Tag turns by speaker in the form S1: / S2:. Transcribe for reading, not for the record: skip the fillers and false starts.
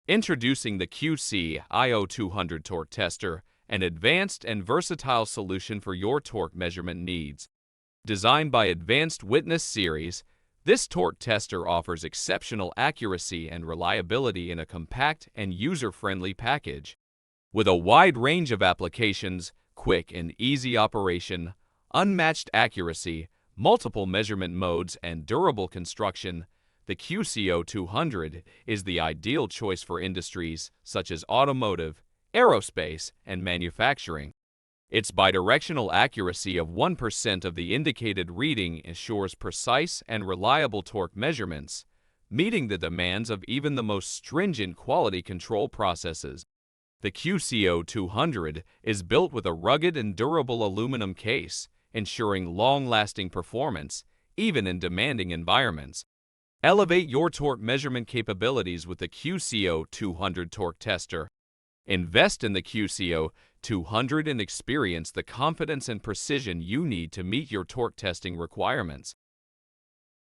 S1: Introducing the QCIO-200 Torque Tester, an advanced and versatile solution for your torque measurement needs. Designed by Advanced Witness Series, this torque tester offers exceptional accuracy and reliability in a compact and user-friendly package. With a wide range of applications, quick and easy operation, unmatched accuracy, multiple measurement modes, and durable construction, the QCIO-200 is the ideal choice for industries such as automotive, aerospace, and manufacturing. Its bidirectional accuracy of 1% of the indicated reading ensures precise and reliable torque measurements, meeting the demands of even the most stringent quality control processes. The QCIO-200 is built with a rugged and durable aluminum case, ensuring long-lasting performance, even in demanding environments. Elevate your torque measurement capabilities with the QCIO-200 Torque Tester. Invest in the QCIO-200 and experience the confidence and precision you need to meet your torque testing requirements.